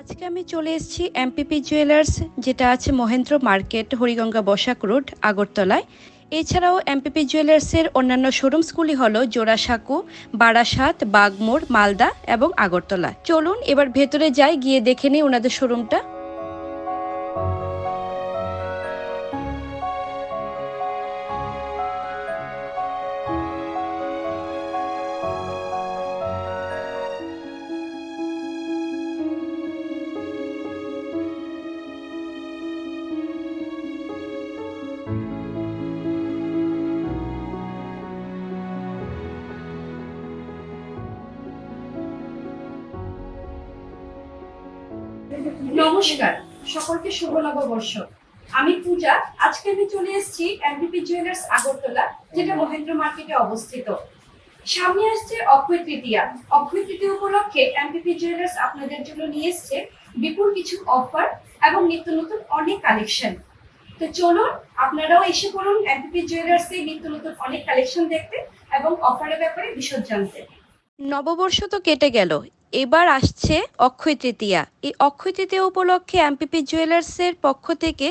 আজকে আমি চলে এসেছি এমপিপি জুয়েলার্স, যেটা আছে মহেন্দ্র মার্কেট, হরিগঙ্গা বসাক রোড, আগরতলায়। এছাড়াও এমপিপি জুয়েলার্সের অন্যান্য শোরুমসগুলি হলো জোড়াসাঁকো, বারাসাত, বাগমোড়, মালদা এবং আগরতলা। চলুন এবার ভেতরে যাই, গিয়ে দেখে নিই ওনাদের শোরুমটা। নমস্কার, সকলকে শুভ নববর্ষ। আমি পূজা। আজকে আমি চলে এসেছি এমপিপি জুয়েলার্স আগরতলা, যেটা মহেন্দ্র মার্কেটে অবস্থিত। সামনে আসছে অক্ষয় তৃতীয়া। অক্ষয় তৃতীয়া উপলক্ষে এমপিপি জুয়েলার্স আপনাদের জন্য নিয়ে এসছে বিপুল কিছু অফার এবং নিত্য নতুন অনেক কালেকশন। তো চলুন আপনারাও এসে পড়ুন এমপিপি জুয়েলার্সে নিত্য নতুন অনেক কালেকশন দেখতে এবং অফারের ব্যাপারে বিশদ জানতে। নববর্ষ তো কেটে গেল, এবার আসছে অক্ষয় তৃতীয়া। এই অক্ষয় তৃতীয়া উপলক্ষে এমপিপি জুয়েলার্সের পক্ষ থেকে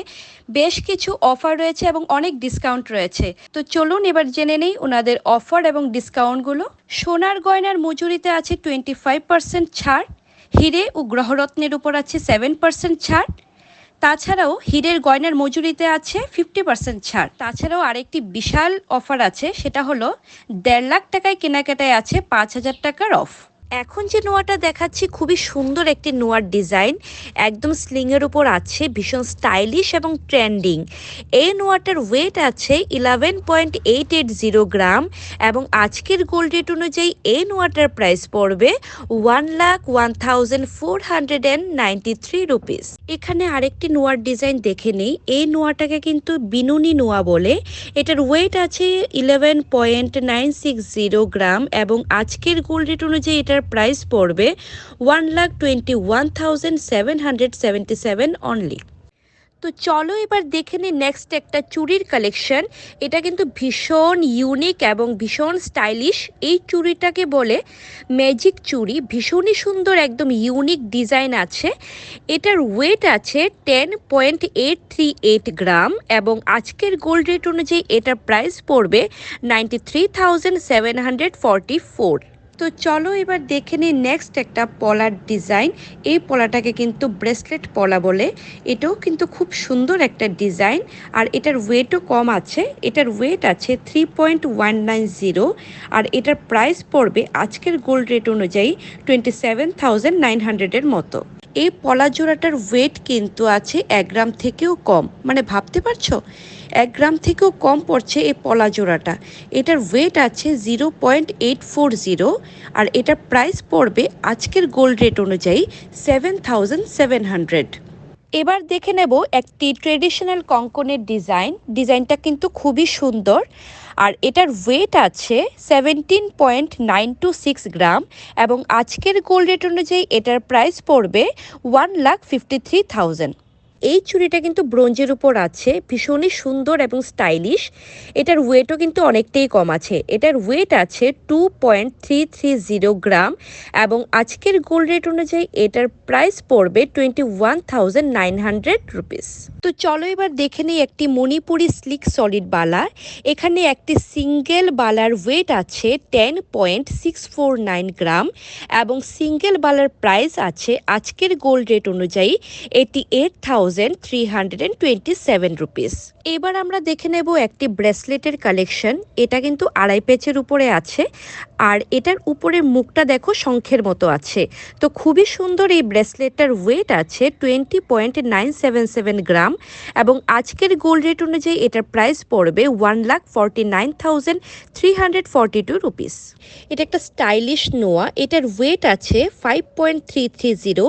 বেশ কিছু অফার রয়েছে এবং অনেক ডিসকাউন্ট রয়েছে। তো চলুন এবার জেনে নেই ওনাদের অফার এবং ডিসকাউন্টগুলো। সোনার গয়নার মজুরিতে আছে 25% ছাড়, হিরে ও গ্রহরত্নের উপর আছে 7% ছাড়। তাছাড়াও হীরের গয়নার মজুরিতে আছে 50% ছাড়। তাছাড়াও আরেকটি বিশাল অফার আছে, সেটা হলো 1.5 লাখ টাকায় কেনাকাটায় আছে 5,000 টাকার অফ। এখন যে নোয়াটা দেখাচ্ছি খুবই সুন্দর একটি নোয়ার ডিজাইন, একদম স্লিংয়ের উপর আছে, ভীষণ স্টাইলিশ এবং ট্রেন্ডিং। এই নোয়াটার ওয়েট আছে 11.880 গ্রাম এবং আজকের গোল্ড রেট অনুযায়ী এই নোয়াটার প্রাইস পড়বে 1,01,493 রুপিস। এখানে আরেকটি নোয়ার ডিজাইন দেখে নেই। এই নোয়াটাকে কিন্তু বিনুনি নোয়া বলে। এটার ওয়েট আছে 11.960 গ্রাম এবং আজকের গোল্ড রেট অনুযায়ী এটার প্রাইস পড়বে 1,21,777 অনলি। তো চলো এবার দেখে নিই নেক্সট একটা চুড়ির কালেকশন। এটা কিন্তু ভীষণ ইউনিক এবং ভীষণ স্টাইলিশ। এই চুড়িটাকে বলে ম্যাজিক চুড়ি, ভীষণই সুন্দর, একদম ইউনিক ডিজাইন আছে। এটার ওয়েট আছে 10.838 গ্রাম এবং আজকের গোল্ড রেট অনুযায়ী এটার প্রাইস পড়বে 93,744। তো চলো এবার দেখে নিই নেক্সট একটা পলার ডিজাইন। এই পলাটাকে কিন্তু ব্রেসলেট পলা বলে। এটাও কিন্তু খুব সুন্দর একটা ডিজাইন আর এটার ওয়েটও কম আছে। এটার ওয়েট আছে 3.190 আর এটার প্রাইস পড়বে আজকের গোল্ড রেট অনুযায়ী 27,900 মতো। এই পলা জোড়াটার ওয়েট কিন্তু আছে 1 গ্রাম থেকেও কম, মানে ভাবতে পারছো 1 গ্রাম থেকেও কম পড়ছে এই পলা জোড়াটা। এটার ওয়েট আছে 0.840 আর এটার প্রাইস পড়বে আজকের গোল্ড রেট অনুযায়ী 7,700। এবার দেখে নেব একটি ট্রেডিশনাল কঙ্কনের ডিজাইনটা কিন্তু খুবই সুন্দর আর এটার ওয়েট আছে 17.926 গ্রাম এবং আজকের গোল্ড রেট অনুযায়ী এটার প্রাইস পড়বে 1,53,000। এই চুড়িটা কিন্তু ব্রোঞ্জের উপর আছে, ভীষণই সুন্দর এবং স্টাইলিশ। এটার ওয়েটও কিন্তু অনেকটাই কম আছে। এটার ওয়েট আছে 2.330 গ্রাম এবং আজকের গোল্ড রেট অনুযায়ী এটার প্রাইস পড়বে 21,900 রুপিস। তো চলো এবার দেখে নিই একটি মণিপুরি স্লিক সলিড বালা। এখানে একটি সিঙ্গেল বালার ওয়েট আছে 10.649 গ্রাম এবং সিঙ্গেল বালার প্রাইস আছে আজকের গোল্ড রেট অনুযায়ী 88,327 রুপিস। এবার আমরা দেখে নেব একটি ব্রেসলেটের কালেকশন। এটা কিন্তু 2.5 পেচের উপরে আছে আর এটার উপরে মুখটা দেখো শঙ্খের মতো আছে। তো খুবই সুন্দর এই ব্রেসলেটটার ওয়েট আছে 20.977 গ্রাম এবং আজকের গোল্ড রেট অনুযায়ী এটার প্রাইস পড়বে 1,49,342 রুপিস। এটা একটা স্টাইলিশ নোয়া। এটার ওয়েট আছে 5.330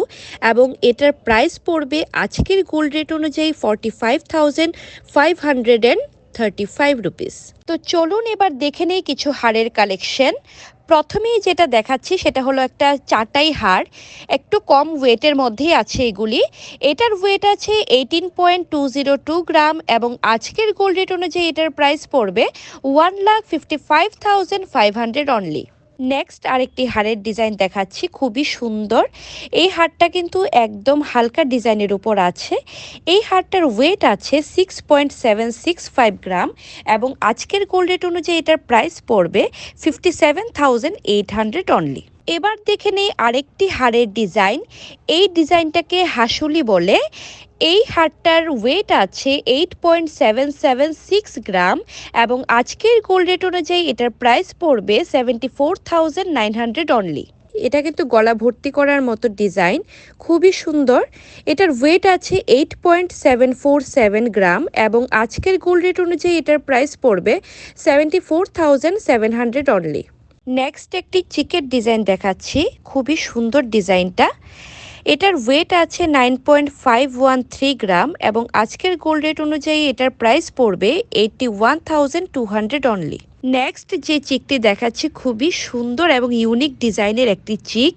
এবং এটার প্রাইস পড়বে আজকের গোল্ড রেট অনুযায়ী 45,535 রুপিস। তো চলুন এবার দেখে নেই কিছু হারের কালেকশন। প্রথমেই যেটা দেখাচ্ছি সেটা হলো একটা চাটাই হার, একটু কম ওয়েটের মধ্যেই আছে এগুলি। এটার ওয়েট আছে 18.202 গ্রাম এবং আজকের গোল্ড রেট অনুযায়ী এটার প্রাইস পড়বে 1,55,500 অনলি। নেক্সট আরেকটি হারের ডিজাইন দেখাচ্ছি, খুবই সুন্দর। এই হারটা কিন্তু একদম হালকা ডিজাইনের উপর আছে। এই হারটার ওয়েট আছে 6.765 গ্রাম এবং আজকের গোল্ড রেট অনুযায়ী এটার প্রাইস পড়বে 57,800 অনলি। এবার দেখে নেই আরেকটি হারের ডিজাইন। এই ডিজাইনটাকে হাসুলি বলে। এই হারটার ওয়েট আছে 8.776 গ্রাম এবং আজকের গোল্ড রেট অনুযায়ী এটার প্রাইস পড়বে 74,900 অনলি। এটা কিন্তু গলা ভর্তি করার মতো ডিজাইন, খুবই সুন্দর। এটার ওয়েট আছে 8.747 গ্রাম এবং আজকের গোল্ড রেট অনুযায়ী এটার প্রাইস পড়বে 74,700 অনলি। নেক্সট একটি চিকের ডিজাইন দেখাচ্ছি, খুবই সুন্দর ডিজাইনটা। এটার ওয়েট আছে 9.513 গ্রাম এবং আজকের গোল্ড রেট অনুযায়ী এটার প্রাইস পড়বে 81,200 অনলি। নেক্সট যে চিকটি দেখাচ্ছি খুবই সুন্দর এবং ইউনিক ডিজাইনের একটি চিক।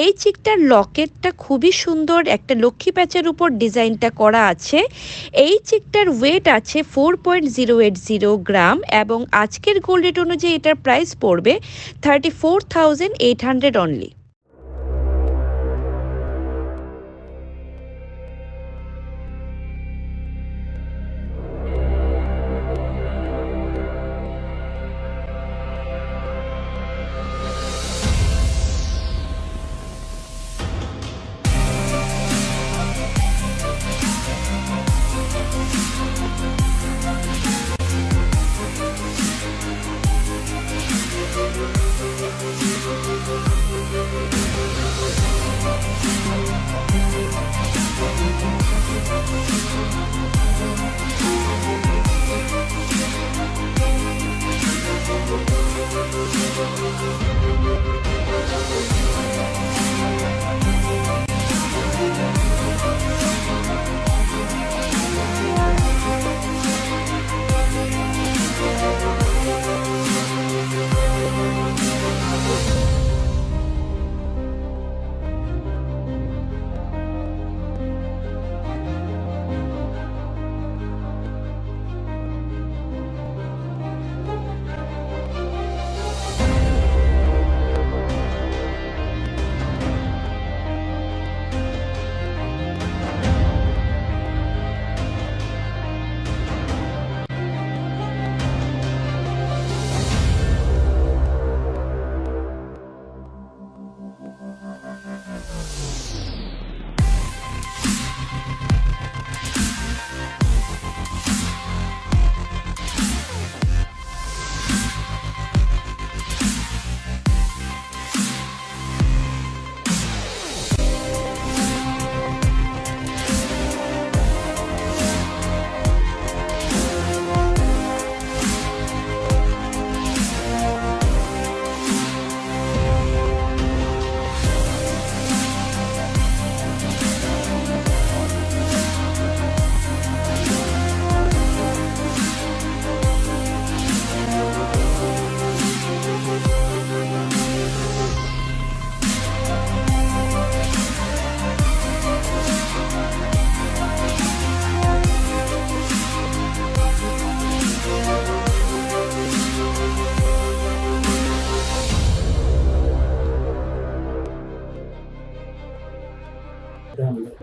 এই চিকটার লকেটটা খুবই সুন্দর, একটা লক্ষ্মী প্যাচের উপর ডিজাইনটা করা আছে। এই চিকটার ওয়েট আছে 4.080 গ্রাম এবং আজকের গোল্ড রেট অনুযায়ী এটার প্রাইস পড়বে 34,800 অনলি।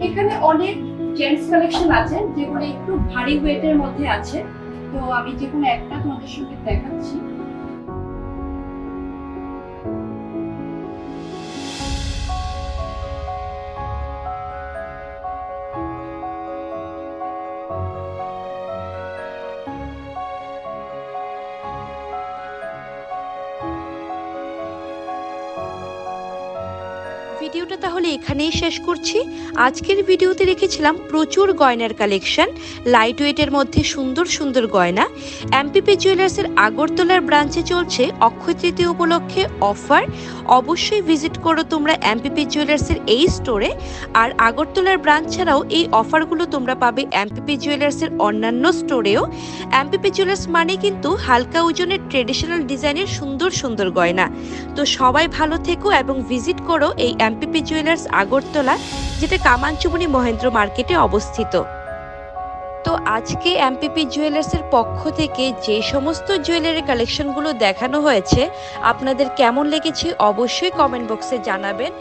এখানে অনেক জেন্টস কালেকশন আছে যেগুলো একটু ভারী ওয়েটের মধ্যে আছে, তো আমি যেকোনো একটা তোমাদের সঙ্গে দেখাচ্ছি। ভিডিওটা তাহলে এখানেই শেষ করছি। আজকের ভিডিওতে রেখেছিলাম প্রচুর গয়নার কালেকশন, লাইট ওয়েটের মধ্যে সুন্দর সুন্দর গয়না। এমপিপি জুয়েলার্সের আগরতলার ব্রাঞ্চে চলছে অক্ষয় তৃতীয়া উপলক্ষে অফার। অবশ্যই ভিজিট করো তোমরা এমপিপি জুয়েলার্সের এই স্টোরে। আর আগরতলার ব্রাঞ্চ ছাড়াও এই অফারগুলো তোমরা পাবে এমপিপি জুয়েলার্সের অন্যান্য স্টোরেও। এমপিপি জুয়েলার্স মানে কিন্তু হালকা ওজনের ট্রেডিশনাল ডিজাইনের সুন্দর সুন্দর গয়না। তো সবাই ভালো থেকো এবং ভিজিট করো এই এমপিপি জুয়েলার্স আগরতলা, যেটা কামানচুমনি মহেন্দ্র মার্কেটে অবস্থিত। তো আজকে এমপিপি জুয়েলার্সের পক্ষ থেকে যে সমস্ত জুয়েলারি কালেকশনগুলো দেখানো হয়েছে আপনাদের কেমন লেগেছে অবশ্যই কমেন্ট বক্সে জানাবেন।